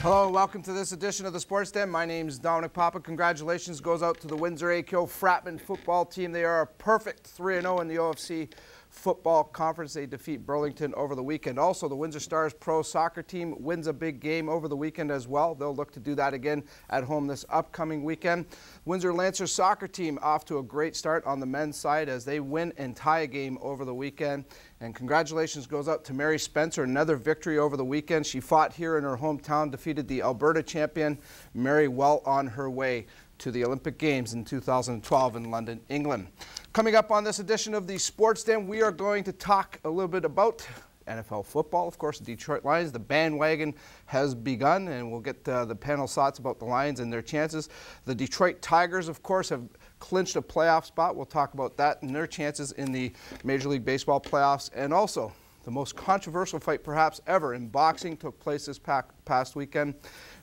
Hello, welcome to this edition of the Sports Den. My name is Dominic. Congratulations goes out to the Windsor AKO Fratman football team. They are a perfect 3-0 in the OFC Football Conference. They defeat Burlington over the weekend. Also, the Windsor Stars Pro Soccer team wins a big game over the weekend as well. They'll look to do that again at home this upcoming weekend. Windsor Lancer Soccer team off to a great start on the men's side as they win and tie a game over the weekend. And congratulations goes out to Mary Spencer, another victory over the weekend. She fought here in her hometown, defeated the Alberta champion. Mary well on her way to the Olympic Games in 2012 in London, England. Coming up on this edition of the Sports Den, we are going to talk a little bit about NFL football. Of course, the Detroit Lions, the bandwagon has begun, and we'll get the panel's thoughts about the Lions and their chances. The Detroit Tigers, of course, have clinched a playoff spot. We'll talk about that and their chances in the Major League Baseball playoffs. And also, the most controversial fight perhaps ever in boxing took place this past weekend.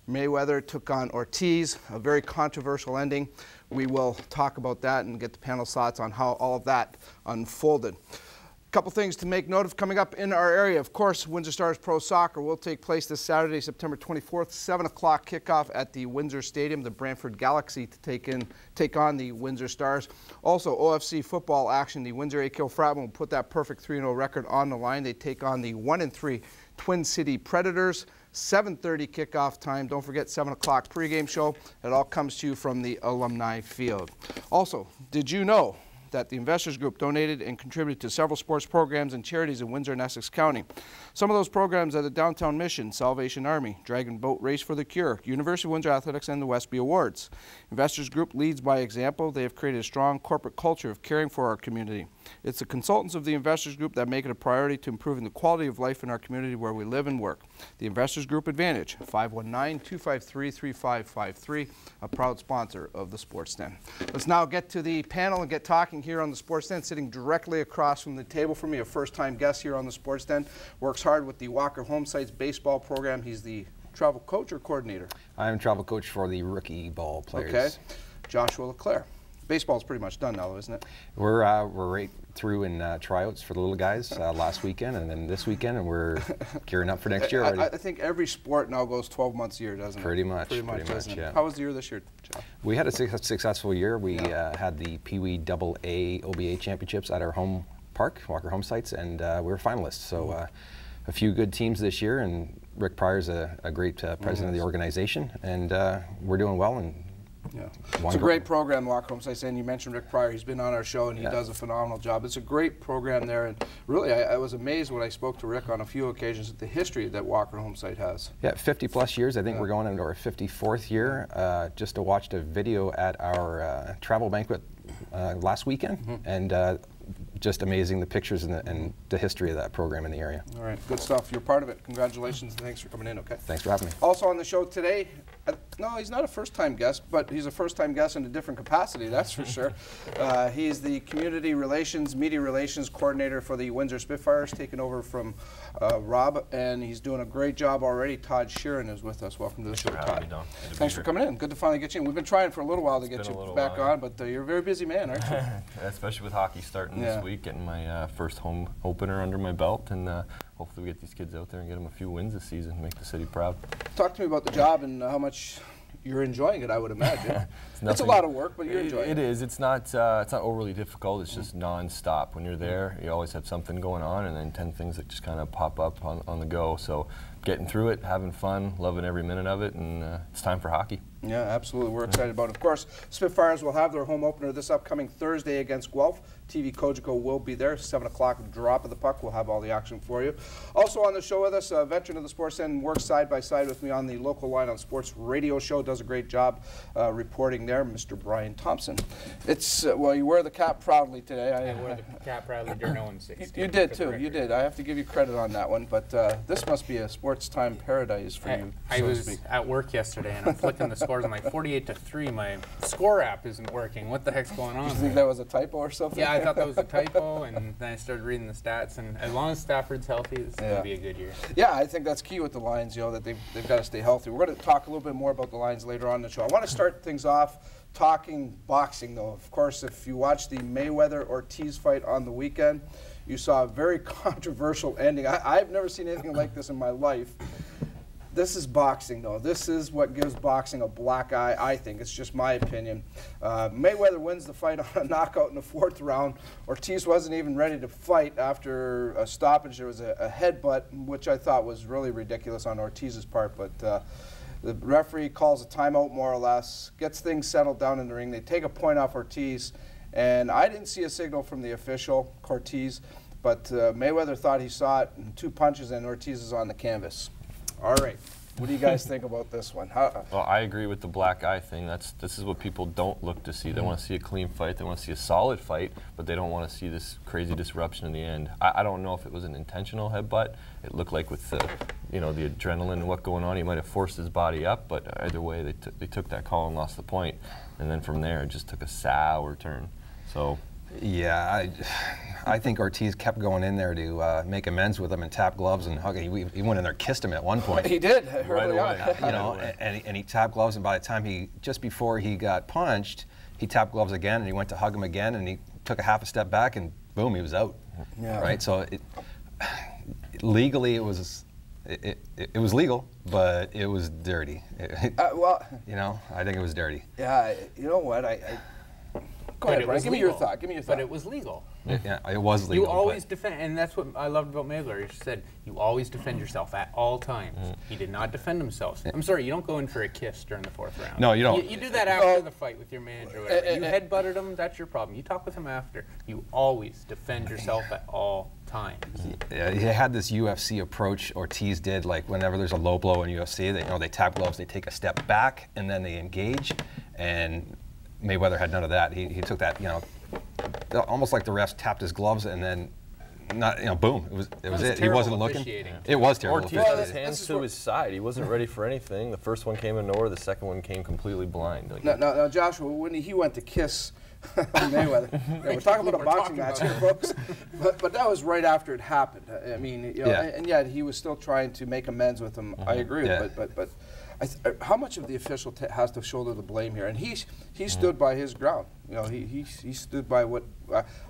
Mayweather took on Ortiz, a very controversial ending. We will talk about that and get the panel's thoughts on how all of that unfolded. A couple things to make note of coming up in our area. Of course, Windsor Stars Pro Soccer will take place this Saturday, September 24th, 7 o'clock kickoff at the Windsor Stadium, the Brantford Galaxy to take on the Windsor Stars. Also, OFC football action. The Windsor AKO Fratman will put that perfect 3-0 record on the line. They take on the 1-3 Twin City Predators. 7:30 kickoff time. Don't forget 7 o'clock pregame show. It all comes to you from the Alumni Field. Also, did you know that the Investors Group donated and contributed to several sports programs and charities in Windsor and Essex County? Some of those programs are the Downtown Mission, Salvation Army, Dragon Boat Race for the Cure, University of Windsor Athletics, and the Westby Awards. Investors Group leads by example. They have created a strong corporate culture of caring for our community. It's the consultants of the Investors Group that make it a priority to improving the quality of life in our community where we live and work. The Investors Group Advantage, 519-253-3553, a proud sponsor of the Sports Den. Let's now get to the panel and get talking here on the Sports Den. Sitting directly across from the table for me, a first-time guest here on the Sports Den. Works hard with the Walker Homesites baseball program. He's the travel coach or coordinator? I'm travel coach for the rookie ball players. Okay. Joshua LeClair. Baseball's pretty much done now, isn't it? We're right through in tryouts for the little guys last weekend and then this weekend, and we're gearing up for next year already. I think every sport now goes 12 months a year, doesn't it? Pretty much, yeah. How was the year this year, Josh? We had a successful year. We had the Pee Wee AA OBA championships at our home park, Walker Homesites, and we were finalists. So a few good teams this year, and Rick Pryor's a great president of the organization, and we're doing well. And yeah, it's a great program, Walker Homesites, and you mentioned Rick Pryor. He's been on our show, and he does a phenomenal job. It's a great program there, and really, I was amazed when I spoke to Rick on a few occasions at the history that Walker Homesite has. Yeah, 50-plus years. I think we're going into our 54th year. Just watched a video at our travel banquet last weekend, and just amazing, the pictures and the history of that program in the area. All right, good stuff. You're part of it. Congratulations, and thanks for coming in, okay? Thanks for having me. Also on the show today, no, he's not a first-time guest, but he's a first-time guest in a different capacity, that's for sure. He's the Community Relations, Media Relations Coordinator for the Windsor Spitfires, taking over from Rob, and he's doing a great job already. Todd Shearon is with us. Welcome to the show, Todd. Thanks for coming in. Good to finally get you in. We've been trying for a little while to get you back on, but you're a very busy man, aren't you? Especially with hockey starting this week, getting my first home opener under my belt, and hopefully we get these kids out there and get them a few wins this season and make the city proud. Talk to me about the job and how much you're enjoying it, I would imagine. It's a lot of work, but you're enjoying it. It is. It's not overly difficult. It's just non-stop. When you're there, you always have something going on, and then 10 things that just kind of pop up on the go. So getting through it, having fun, loving every minute of it, and it's time for hockey. Yeah, absolutely. We're excited about it. Of course, Spitfires will have their home opener this upcoming Thursday against Guelph. TV Kojiko will be there. 7 o'clock drop of the puck. We'll have all the action for you. Also on the show with us, a veteran of the Sports Den, works side by side with me on the local Line on Sports radio show. Does a great job reporting there, Mr. Brian Thompson. It's well, you wear the cap proudly today. I wear the cap proudly during 0-16. You did too. You did. I have to give you credit on that one. But this must be a sports time paradise for you. I was at work yesterday, and I'm flicking the scores. I'm like 48-3. My score app isn't working. What the heck's going on? Did you think that was a typo or something? Yeah, I thought that was a typo, and then I started reading the stats. And as long as Stafford's healthy, this is going to be a good year. Yeah, I think that's key with the Lions. You know, that they've got to stay healthy. We're going to talk a little bit more about the Lions later on in the show. I want to start things off talking boxing, though. Of course, if you watched the Mayweather-Ortiz fight on the weekend, you saw a very controversial ending. I've never seen anything like this in my life. This is boxing, though. This is what gives boxing a black eye, I think. It's just my opinion. Mayweather wins the fight on a knockout in the 4th round. Ortiz wasn't even ready to fight after a stoppage. There was a headbutt, which I thought was really ridiculous on Ortiz's part. But the referee calls a timeout, more or less, gets things settled down in the ring. They take a point off Ortiz. And I didn't see a signal from the official, Cortez, but Mayweather thought he saw it in 2 punches, and Ortiz is on the canvas. All right. What do you guys think about this one? Well, I agree with the black eye thing. This is what people don't look to see. They want to see a clean fight. They want to see a solid fight, but they don't want to see this crazy disruption in the end. I don't know if it was an intentional headbutt. It looked like with the, the adrenaline and what going on, he might have forced his body up. But either way, they took that call and lost the point. And then from there, it just took a sour turn. So. Yeah, I think Ortiz kept going in there to make amends with him and tap gloves and hug. He went in there, kissed him at one point. He did right away. And he tapped gloves, and by the time just before he got punched, he tapped gloves again, and he went to hug him again, and he took a half a step back, and boom, he was out. Yeah. Right. So legally, it was legal, but it was dirty. Well, I think it was dirty. Yeah. You know what? Go ahead, Brian. Give me your thought. But it was legal. Yeah, it was legal. You always defend, and that's what I loved about Mayweather. He said you always defend yourself at all times. He did not defend himself. I'm sorry, you don't go in for a kiss during the 4th round. No, you don't. You do that after the fight with your manager or whatever. You headbutted him, that's your problem. You talk with him after. You always defend yourself at all times. Yeah, he had this UFC approach. Ortiz did, like whenever there's a low blow in UFC, they tap gloves, they take a step back, and then they engage. And Mayweather had none of that. He took that, almost like the refs tapped his gloves and then, boom, it was it. He wasn't looking. It was terrible. Ortiz had his hands to his side. He wasn't ready for anything. The first one came in nowhere. The second one came completely blind. Now, Joshua, when he went to kiss Mayweather, we're talking about a boxing match here, folks. But that was right after it happened. I mean, and yet he was still trying to make amends with him. I agree, but. How much of the official has to shoulder the blame here? And he stood by his ground. He stood by what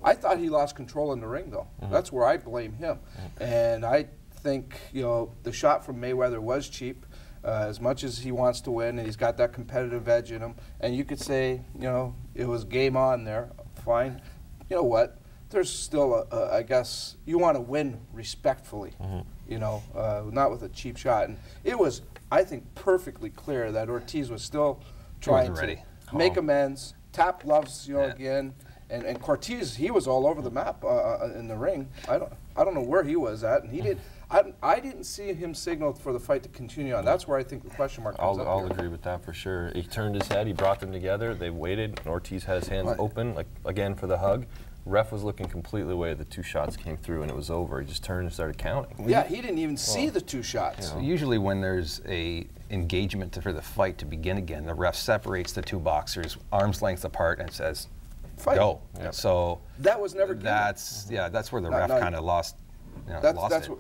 I thought he lost control in the ring, though. That's where I blame him. And I think the shot from Mayweather was cheap. As much as he wants to win, and he's got that competitive edge in him, and you could say it was game on there. Fine. You know what? There's still I guess you want to win respectfully. Not with a cheap shot. And it was, I think, perfectly clear that Ortiz was still trying to make amends, tap gloves, again, and Cortez, he was all over the map in the ring. I don't know where he was at, and he did. I didn't see him signal for the fight to continue on. That's where I think the question mark comes up. I'll agree with that for sure. He turned his head, he brought them together, they waited, and Ortiz had his hands open, like again for the hug. Ref was looking completely away. The 2 shots came through and it was over. He just turned and started counting. Yeah, he didn't even see the 2 shots. Usually when there's a engagement for the fight to begin again, the ref separates the 2 boxers arm's length apart and says, "Fight. Go." Yep. So that was never given. That's where the ref kind of lost.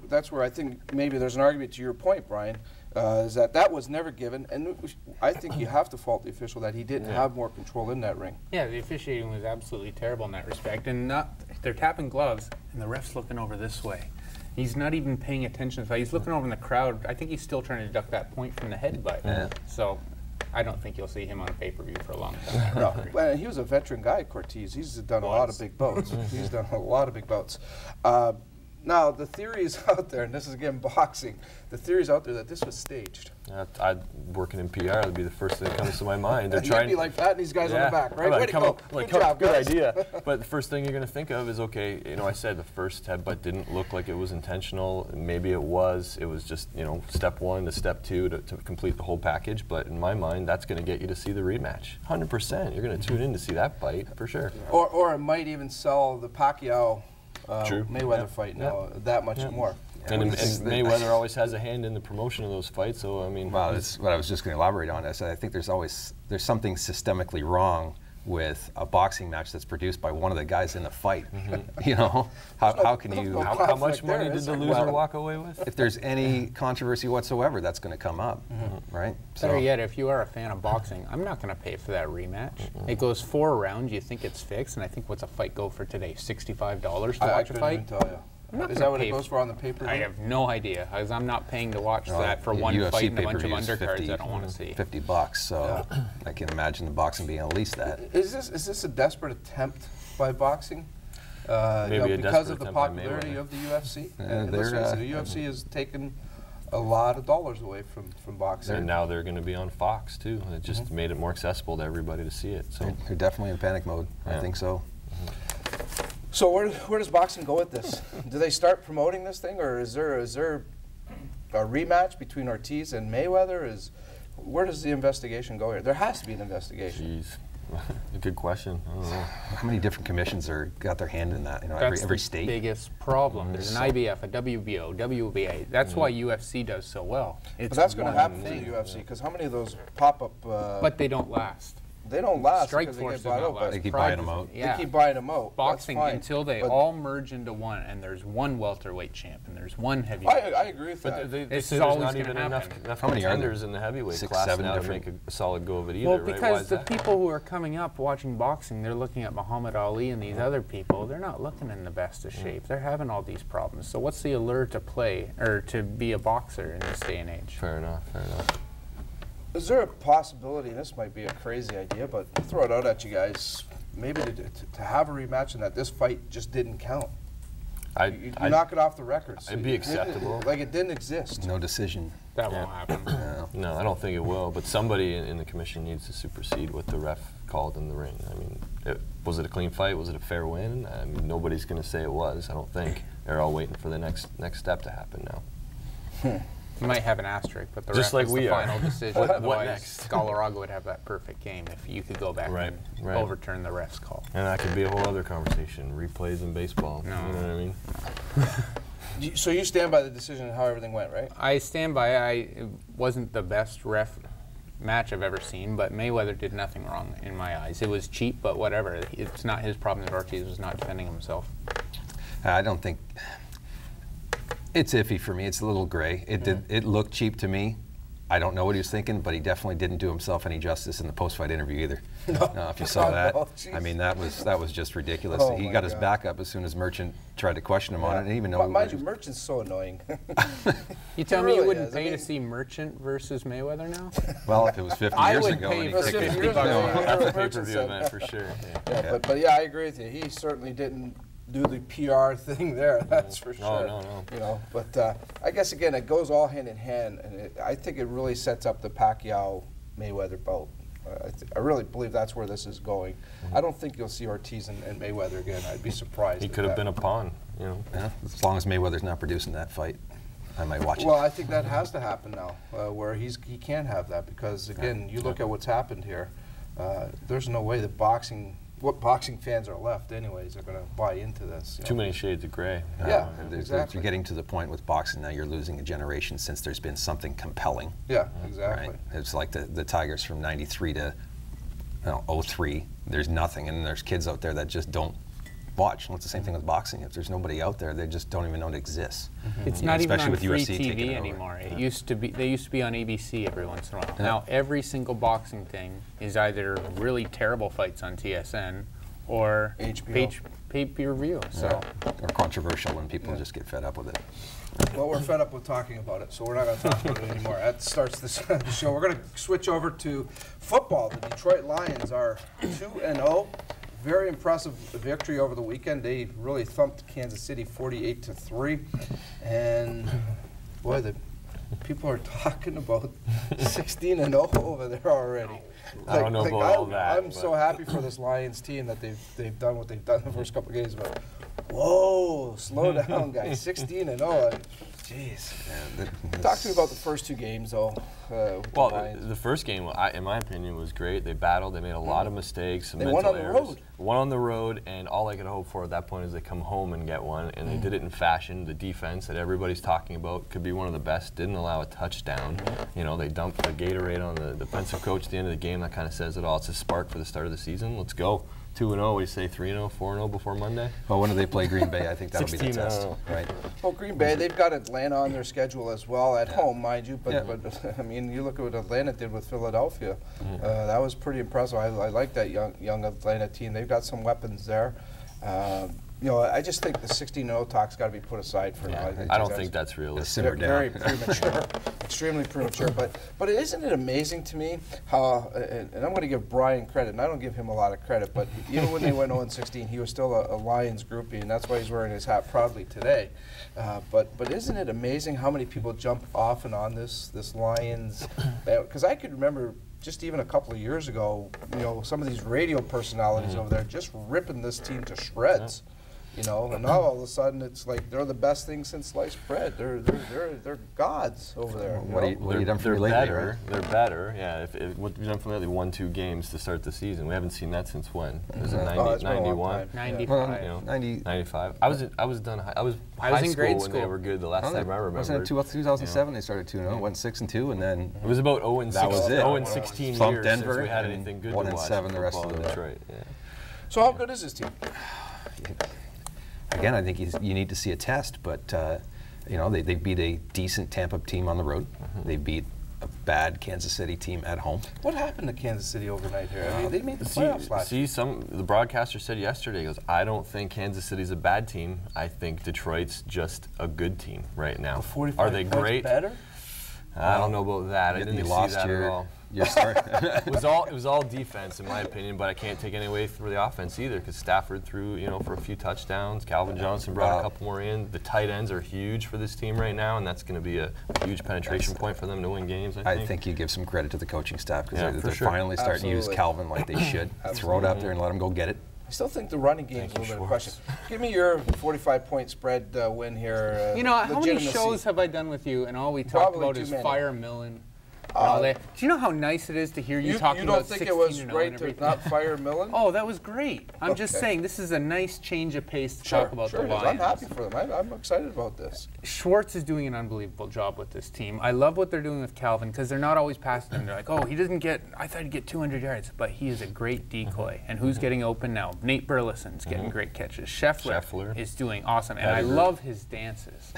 That's where I think maybe there's an argument to your point, Brian. Is that was never given, and I think you have to fault the official that he didn't have more control in that ring. Yeah, the officiating was absolutely terrible in that respect, and they're tapping gloves, and the ref's looking over this way. He's not even paying attention to the fight. He's looking over in the crowd. I think he's still trying to deduct that point from the headbutt. Yeah. So I don't think you'll see him on a pay-per-view for a long time. No, well, he was a veteran guy, Cortez. He's done a lot of big bouts. He's done a lot of big bouts. Now, the theory is out there, and this is again boxing, the theory is out there that this was staged. Working in PR, that'd be the first thing that comes to my mind. They're trying to be like patting these guys on the back, right? Way to go. Good job, good guys. idea. But the first thing you're going to think of is, okay, I said the first headbutt didn't look like it was intentional. Maybe it was. It was just, step 1 to step 2 to complete the whole package. But in my mind, that's going to get you to see the rematch. 100%. You're going to tune in to see that fight, for sure. Or it might even sell the Pacquiao Mayweather fight now that much more. And Mayweather always has a hand in the promotion of those fights, so I mean. Well, that's what I was just going to elaborate on. I think there's something systemically wrong with a boxing match that's produced by one of the guys in the fight. How can you? How much money did the loser walk away with? If there's any controversy whatsoever, that's going to come up, right? Better yet, if you are a fan of boxing, I'm not going to pay for that rematch. It goes 4 rounds. You think it's fixed, and I think what's a fight go for today? $65 to watch a fight. Tell you. I'm not Is gonna that what pay it goes for on the pay-per-view? I have no idea, because I'm not paying to watch that for one UFC fight and a bunch of pay-per-view is undercards I don't want to see. $50, so I can imagine the boxing being at least that. Is this a desperate attempt by boxing? Maybe a because desperate of the attempt by popularity Mayweather. of the UFC. Yeah, And let's face it, the UFC has taken a lot of dollars away from boxing. And now they're going to be on Fox too. It just made it more accessible to everybody to see it. So They're definitely in panic mode. I think so. So where does boxing go with this? Do they start promoting this thing, or is there a rematch between Ortiz and Mayweather? Where does the investigation go here? There has to be an investigation. Jeez. Good question. I don't know. How many different commissions got their hand in that? You know, That's every the state. biggest problem. There's an IBF, a WBO, WBA. That's why UFC does so well. But that's going to happen to the UFC, because how many of those pop-up... but they don't last. They don't last Strike because they Force get does bought not out. last. They keep Pride buying them doesn't. out. Yeah. They keep buying them out. Boxing, That's fine. until they But all merge into one, and there's one welterweight champ, and there's one heavyweight. I agree with that. But they This say is there's always not gonna even happen. enough How many are there? contenders in the heavyweight 6, class 7 now to different- make a solid go of it either, Well, right? Why because is the that? people who are coming up watching boxing, they're looking at Muhammad Ali and these other people. They're not looking in the best of shape. They're having all these problems. So what's the allure to play or to be a boxer in this day and age? Fair enough, fair enough. Is there a possibility, and this might be a crazy idea, but I'll throw it out at you guys, maybe to have a rematch and that this fight just didn't count? You knock it off the records. It'd be acceptable. Like it didn't exist. No decision. That won't happen. No, I don't think it will. But somebody in the commission needs to supersede what the ref called in the ring. I mean, was it a clean fight? Was it a fair win? I mean, nobody's going to say it was. I don't think. They're all waiting for the next step to happen now. You might have an asterisk, but the Just ref like is we the are. final decision. What Otherwise, next? Colorado would have that perfect game if you could go back Right, and right. overturn the ref's call. And that could be a whole other conversation. Replays in baseball. No. You know what I mean? So you stand by the decision and how everything went, right? I stand by it wasn't the best ref match I've ever seen, but Mayweather did nothing wrong in my eyes. It was cheap, but whatever. It's not his problem that Ortiz was not defending himself. I don't think it's iffy for me. It's a little gray. It looked cheap to me. I don't know what he was thinking, but he definitely didn't do himself any justice in the post-fight interview either. If you saw that, No, I mean that was just ridiculous. Oh He my got his God. back up as soon as Merchant tried to question him on it. I didn't even know. Mind you, Merchant's so annoying. You tell It me you really wouldn't is. I pay mean- to see Merchant versus Mayweather now? Well, if it was 50 I years would ago pay and he for kicked 50 it, years ago. That's a Merchant pay-per-view said- event for sure. Yeah. Yeah, but yeah, I agree with you. He certainly didn't do the PR thing there. That's for sure. No. You know, but I guess again, it goes all hand in hand, and I think it really sets up the Pacquiao-Mayweather bout. I really believe that's where this is going. I don't think you'll see Ortiz and Mayweather again. I'd be surprised. He if could have that- been a pawn, you know. yeah, as long as Mayweather's not producing that fight, I might watch Well, it. I think that has to happen now, where he can't have that because again, you look at what's happened here. There's no way that what boxing fans are left, anyways, are going to buy into this. Too many shades of gray. Yeah, You're getting to the point with boxing now. You're losing a generation since there's been something compelling. Yeah, exactly. Right? It's like the Tigers from '93 to 03. There's nothing, and there's kids out there that just don't watch. And it's the same thing with boxing. If there's nobody out there, they just don't even know it exists. It's Yeah, not even especially on with free UFC taking TV it over. anymore. It used to be. They used to be on ABC every once in a while. Yeah. Now every single boxing thing is either really terrible fights on TSN or HBO. pay-per-view. So Or controversial when people just get fed up with it. Well, we're fed up with talking about it, so we're not going to talk about it anymore. That starts this the show. We're going to switch over to football. The Detroit Lions are 2-0. Very impressive victory over the weekend. They really thumped Kansas City 48-3. And boy, the people are talking about 16-0 over there already. I don't know about all that, I'm so happy for this Lions team that they've done what they've done the first couple of games. But whoa, slow down, guys. 16-0. Jeez. Talk to me about the first two games, though. with the Well, Lions. the first game, in my opinion, was great. They battled. They made a lot of mistakes. Some They mental won on the errors. road. Won on the road, and all I could hope for at that point is they come home and get one. And they did it in fashion. The defense that everybody's talking about could be one of the best. Didn't allow a touchdown. You know, they dumped the Gatorade on the defensive coach at the end of the game. That kind of says it all. It's a spark for the start of the season. Let's go. 2-0. What do you say? 3-0, 4-0 before Monday? Well, when do they play Green Bay? I think that'll be the 16-0. test, right? Well, Green Bay, they've got Atlanta on their schedule as well, at home, mind you. But, Yeah. but I mean, you look at what Atlanta did with Philadelphia. That was pretty impressive. I like that young Atlanta team. They've got some weapons there. you know, I just think the 16-0 talk's got to be put aside for now. I don't think that's realistic. Simmer down. Very premature, extremely premature. But isn't it amazing to me how, and I'm going to give Brian credit, and I don't give him a lot of credit, but even when they went 0-16, he was still a Lions groupie, and that's why he's wearing his hat proudly today. But isn't it amazing how many people jump off and on this Lions? Because I could remember just even a couple of years ago, you know, some of these radio personalities over there just ripping this team to shreds. You know, and now all of a sudden it's like they're the best thing since sliced bread. They're gods over there. What have you done for me lately? Better. They're better. Yeah. What we've done for lately, 1-2 games to start the season. We haven't seen that since when? Was it 90, 91? 95. You know, 90. 95. I was high in school grade when school they were good. The last time I remember. Wasn't it 2007 they started 2-0, went 6-2, and then it was about 0-16. that was it. 0-16 Slumped years Denver since we had and anything good 1-7 the rest of the way. Detroit. Yeah. So how good is this team? Again, I think you need to see a test, but you know, they beat a decent Tampa team on the road. They beat a bad Kansas City team at home. What happened to Kansas City overnight here? I mean, they made the playoffs last year. The broadcaster said yesterday, he goes, I don't think Kansas City's a bad team. I think Detroit's just a good team right now. Are they great? Better? I don't know about that. I didn't see that at all. Your start. It was all defense in my opinion, but I can't take any away for the offense either because Stafford threw, you know, for a few touchdowns. Calvin Johnson brought a couple more in. The tight ends are huge for this team right now, and that's going to be a huge penetration point for them to win games. I think you give some credit to the coaching staff because they're sure. finally starting to use Calvin like they should. Throw it out there and let him go get it. I still think the running game's a little bit of a question. Give me your 45-point spread win here. You know, how many shows have I done with you, and all we talk about is Fire Millen? Do you know how nice it is to hear you talking about 16 and 0 and everything? You don't think it was right to not fire Millen? Oh, that was great. I'm just saying, this is a nice change of pace to talk about the Lions. I'm happy for them. I'm excited about this. Schwartz is doing an unbelievable job with this team. I love what they're doing with Calvin because they're not always passing him. They're like, oh, he doesn't get, I thought he'd get 200 yards, but he is a great decoy. And who's getting open now? Nate Burleson's getting great catches. Scheffler is doing awesome. And I love his dances.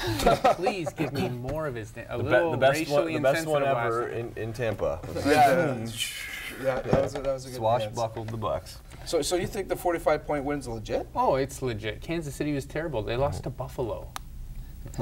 Please give me more of his dances. The best one ever in Tampa. That was a good Swashbuckled the Bucks. So you think the 45-point win's legit? Oh, it's legit. Kansas City was terrible. They lost to Buffalo.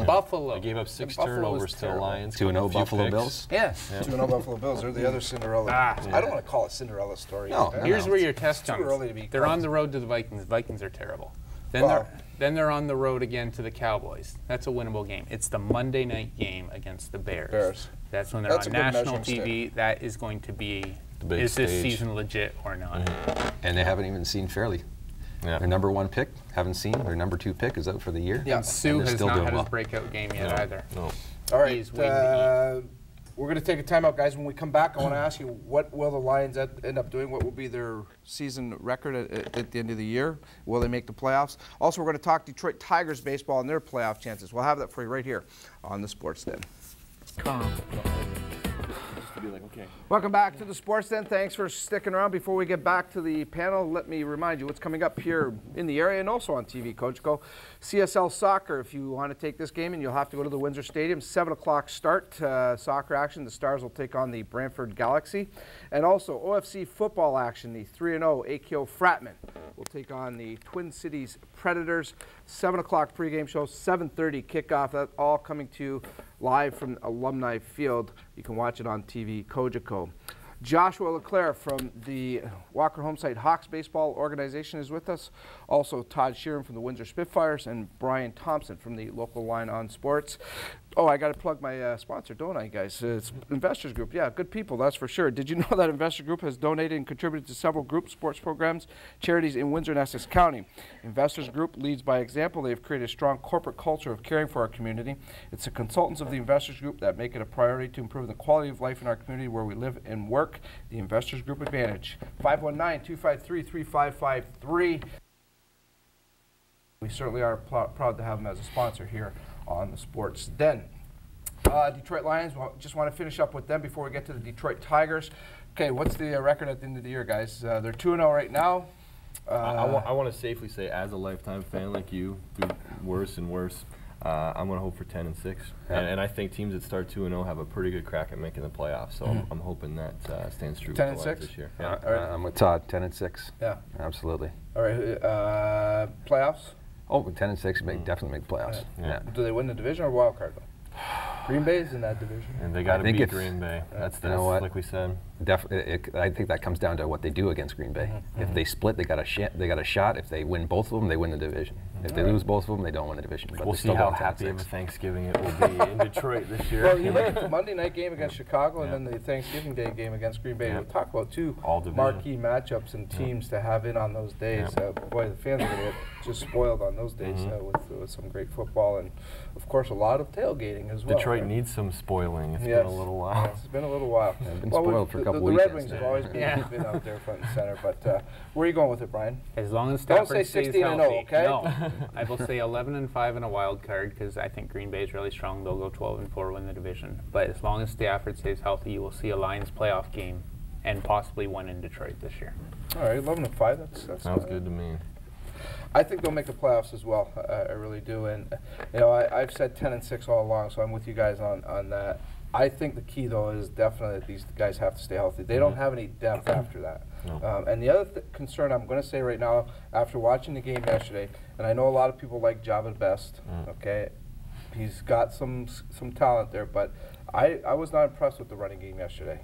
Buffalo. They gave up 6 turnovers to the Lions. 2-0 Buffalo Bills? Yes. 2-0 Buffalo Bills. They're the other Cinderella. I don't want to call it Cinderella story. No. Here's where your test comes. Too early to be They're on the road to the Vikings. The Vikings are terrible. Then they're on the road again to the Cowboys. That's a winnable game. It's the Monday night game against the Bears. That's when they're on national TV. That is going to be, is this season legit or not? And they haven't even seen Fairley. Their number 1 pick, haven't seen. Their number 2 pick is out for the year. Yeah, Sue has not had his breakout game yet either. No. All right, we're going to take a timeout, guys. When we come back, I want to ask you, what will the Lions end up doing? What will be their season record at the end of the year? Will they make the playoffs? Also, we're going to talk Detroit Tigers baseball and their playoff chances. We'll have that for you right here on the Sports Den. Welcome back to the Sports Den. Thanks for sticking around. Before we get back to the panel, let me remind you what's coming up here in the area and also on TV, Coach Go. CSL Soccer, if you want to take this game, and you'll have to go to the Windsor Stadium. 7 o'clock start, soccer action. The Stars will take on the Brantford Galaxy. And also OFC football action, the 3-0 AKO Fratman will take on the Twin Cities Predators. 7 o'clock pregame show, 7:30 kickoff. That all coming to you live from Alumni Field. You can watch it on TV, Kojiko. Joshua LeClair from the Walker Homesite Hawks Baseball Organization is with us. Also Todd Shearon from the Windsor Spitfires and Brian Thompson from the local line on sports. Oh, I got to plug my sponsor, don't I, guys? It's Investors Group. Yeah, good people, that's for sure. Did you know that Investors Group has donated and contributed to several group sports programs, charities in Windsor and Essex County? Investors Group leads by example. They have created a strong corporate culture of caring for our community. It's the consultants of the Investors Group that make it a priority to improve the quality of life in our community where we live and work. The Investors Group Advantage. 519-253-3553. We certainly are proud to have them as a sponsor here on the Sports Den. Detroit Lions, just want to finish up with them before we get to the Detroit Tigers. Okay, what's the record at the end of the year, guys? They're 2-0 right now. I want to safely say, as a lifetime fan like you, through worse and worse, I'm going to hope for 10-6. And I think teams that start 2-0 have a pretty good crack at making the playoffs. So I'm hoping that stands true 10-6 this year. I'm with Todd, 10-6. Yeah. Absolutely. All right, playoffs? Oh, 10-6 definitely make playoffs. Yeah. Do they win the division or wild card though? Green Bay's in that division. And they got to beat Green Bay. That's like we said. I think that comes down to what they do against Green Bay. If they split, they got a shot. If they win both of them, they win the division. If they lose both of them, they don't win the division. But we'll see how happy of a Thanksgiving it will be in Detroit this year. Well, you look at the Monday night game against Chicago and then the Thanksgiving Day game against Green Bay. We'll talk about two marquee matchups and teams to have in on those days. Boy, the fans are going to get just spoiled on those days with some great football and, of course, a lot of tailgating as well. Detroit needs some spoiling. It's been a little while. Yes, it's been a little while. I've been spoiled for a couple the weekends. Red Wings have always been out there front and center. But where are you going with it, Brian? As long as Stafford Don't say 16-0, okay? No, I will say 11-5 in a wild card because I think Green Bay is really strong. They'll go 12-4, win the division. But as long as Stafford stays healthy, you will see a Lions playoff game and possibly one in Detroit this year. All right, 11-5. That sounds good to me. I think they'll make the playoffs as well. I really do. And you know, I've said 10-6 all along, so I'm with you guys on that. I think the key, though, is definitely that these guys have to stay healthy. They don't have any depth after that. No. And the other concern I'm going to say right now, after watching the game yesterday, and I know a lot of people like Java best, okay? He's got some talent there, but I was not impressed with the running game yesterday.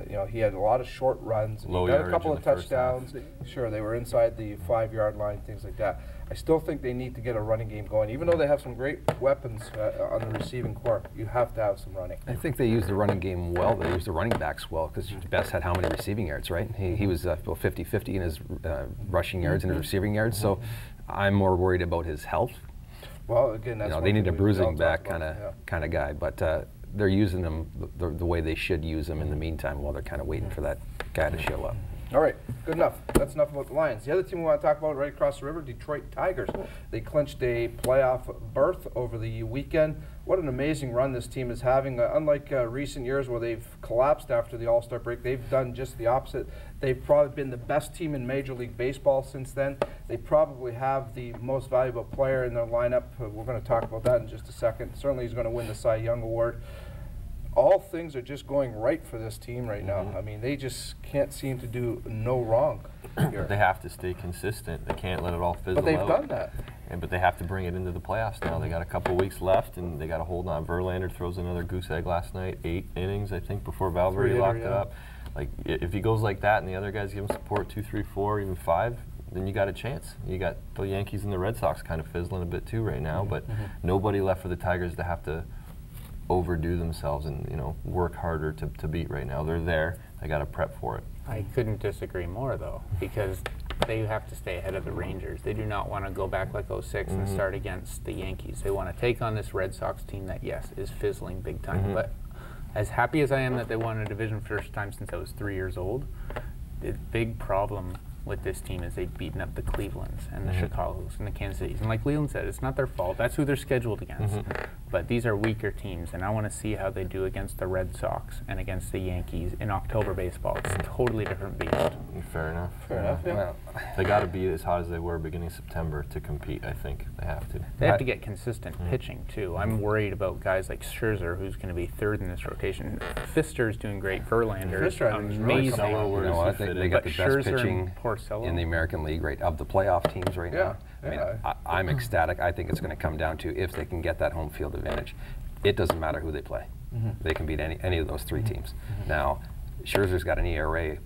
You know, he had a lot of short runs. And he got a couple of touchdowns. Sure, they were inside the 5-yard line, things like that. I still think they need to get a running game going. Even though they have some great weapons on the receiving core, you have to have some running. I think they used the running game well. They used the running backs well because Best had how many receiving yards, right? He was 50-50 in his rushing yards and his receiving yards. So I'm more worried about his health. Well, again, that's they need a bruising back kind of guy, but they're using them the way they should use them in the meantime while they're kind of waiting for that guy to show up. All right, good enough. That's enough about the Lions. The other team we want to talk about right across the river, Detroit Tigers. They clinched a playoff berth over the weekend. What an amazing run this team is having. Unlike recent years where they've collapsed after the All-Star break, they've done just the opposite. They've probably been the best team in Major League Baseball since then. They probably have the most valuable player in their lineup. We're going to talk about that in just a second. Certainly he's going to win the Cy Young Award. All things are just going right for this team right now. I mean, they just can't seem to do no wrong here. They have to stay consistent. They can't let it all fizzle out. But they've done that. But they have to bring it into the playoffs now. They got a couple weeks left, and they got to hold on. Verlander throws another goose egg last night, 8 innings, I think, before Valverde locked it up. Like, if he goes like that and the other guys give him support 2, 3, 4, even 5, then you got a chance. You got the Yankees and the Red Sox kind of fizzling a bit too right now, but nobody left for the Tigers to have to overdo themselves and work harder to beat right now. They're there. They got to prep for it. I couldn't disagree more though, because they have to stay ahead of the Rangers. They do not want to go back like 06 and start against the Yankees. They want to take on this Red Sox team that, yes, is fizzling big time. But as happy as I am that they won a division for the first time since I was 3 years old, the big problem with this team is they've beaten up the Clevelands and the Chicagos and the Kansas Cities. And like Leland said, it's not their fault. That's who they're scheduled against. But these are weaker teams, and I want to see how they do against the Red Sox and against the Yankees in October baseball. It's a totally different beast. Fair enough. Fair enough, yeah. Well, they got to be as hot as they were beginning of September to compete, I think. They have to. They have to get consistent pitching, too. I'm worried about guys like Scherzer, who's going to be third in this rotation. Fister's doing great. Verlander's amazing. I think they got the best pitching in the American League, right, of the playoff teams right now. I mean, I'm ecstatic. I think it's going to come down to if they can get that home field advantage. It doesn't matter who they play. They can beat any of those 3 teams. Now, Scherzer's got an ERA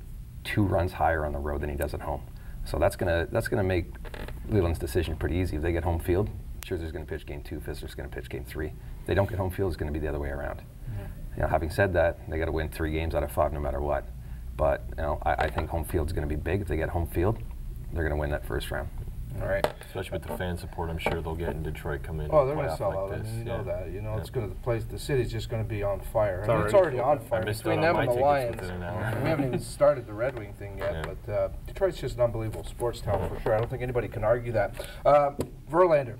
2 runs higher on the road than he does at home. So that's gonna make Leland's decision pretty easy. If they get home field, Scherzer's going to pitch game 2, Fister's going to pitch game 3. If they don't get home field, it's going to be the other way around. Having said that, they got to win 3 games out of 5 no matter what. But I think home field's going to be big. If they get home field, they're going to win that first round. All right. Especially with the fan support, I'm sure they'll get in Detroit, come in. Oh, they're going to sell like out. this. I mean, you know that. It's going to the city's just going to be on fire. It's already on fire. Between them and the Lions. We haven't even started the Red Wing thing yet, but Detroit's just an unbelievable sports town for sure. I don't think anybody can argue that. Verlander,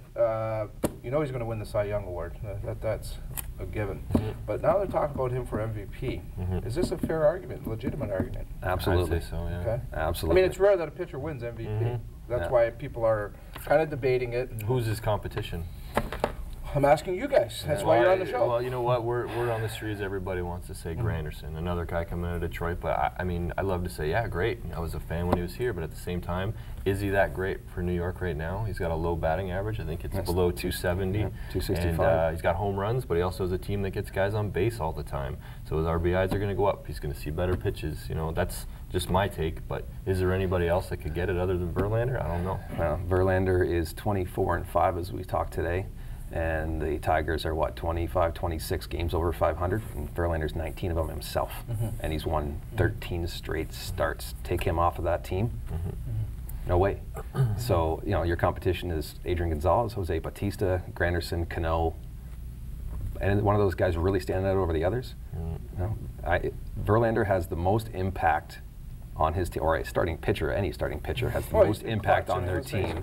he's going to win the Cy Young Award. That's a given. But now they're talking about him for MVP. Is this a fair argument, legitimate argument? Absolutely. I'd say so, yeah. Okay. Absolutely. I mean, it's rare that a pitcher wins MVP. That's why people are kind of debating it. Who's his competition? I'm asking you guys. That's why you're on the show. Well, you know what? We're on the street as everybody wants to say Granderson, another guy coming out of Detroit. But I mean, I love to say, yeah, great. I was a fan when he was here, but at the same time, is he that great for New York right now? He's got a low batting average. I think it's below 270. Yeah, 265. And he's got home runs, but he also has a team that gets guys on base all the time. So his RBIs are going to go up. He's going to see better pitches. You know, that's just my take. But is there anybody else that could get it other than Verlander? I don't know. Verlander is 24-5 as we talk today. And the Tigers are, what, 25, 26 games over 500? And Verlander's 19 of them himself. And he's won 13 straight starts. Take him off of that team? No way. So, you know, your competition is Adrian Gonzalez, Jose Bautista, Granderson, Cano. And one of those guys really standing out over the others? No. Verlander has the most impact on his team, or a starting pitcher, any starting pitcher has the most impact on their team.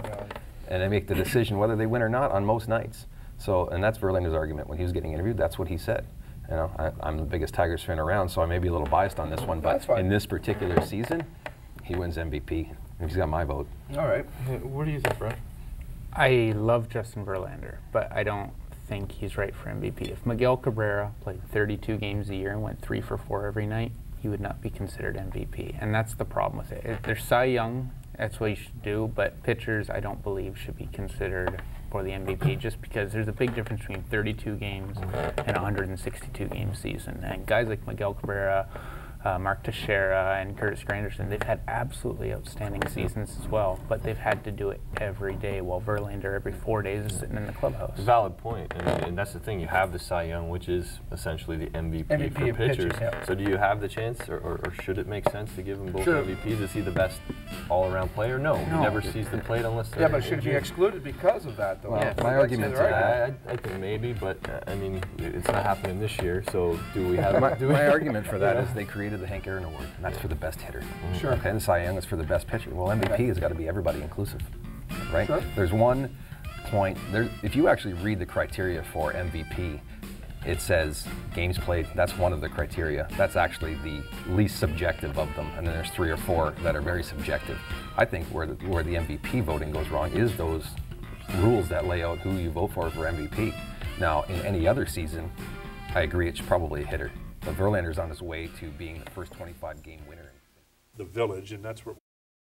And they make the decision whether they win or not on most nights. So, and that's Verlander's argument. When he was getting interviewed, that's what he said. You know, I'm the biggest Tigers fan around, so I may be a little biased on this one, but in this particular season, he wins MVP. He's got my vote. All right. What do you think, Brett? I love Justin Verlander, but I don't think he's right for MVP. If Miguel Cabrera played 32 games a year and went 3 for 4 every night, he would not be considered MVP. And that's the problem with it. If they're Cy Young, that's what you should do, but pitchers I don't believe should be considered for the MVP just because there's a big difference between 32 games and a 162 game season. And guys like Miguel Cabrera, Mark Teixeira, and Curtis Granderson, they've had absolutely outstanding seasons as well, but they've had to do it every day, while Verlander every 4 days is sitting in the clubhouse. Valid point, and that's the thing. You have the Cy Young, which is essentially the MVP for pitchers. So do you have the chance, or should it make sense to give them both MVPs? Is he the best all-around player? No, he never sees the plate unless they're but should he be excluded because of that, though? Well, my argument to that, I think maybe, but I mean, it's not happening this year, so do we have... my argument for that is they created the Hank Aaron Award, and that's for the best hitter. Sure. Okay, and the Cy Young is for the best pitcher. Well, MVP has got to be everybody inclusive, right? Sure. There's one point, if you actually read the criteria for MVP, it says games played. That's one of the criteria. That's actually the least subjective of them, and then there's 3 or 4 that are very subjective. I think where the MVP voting goes wrong is those rules that lay out who you vote for MVP. Now, in any other season, I agree it's probably a hitter. But Verlander's on his way to being the first 25-game winner. The Village, and that's what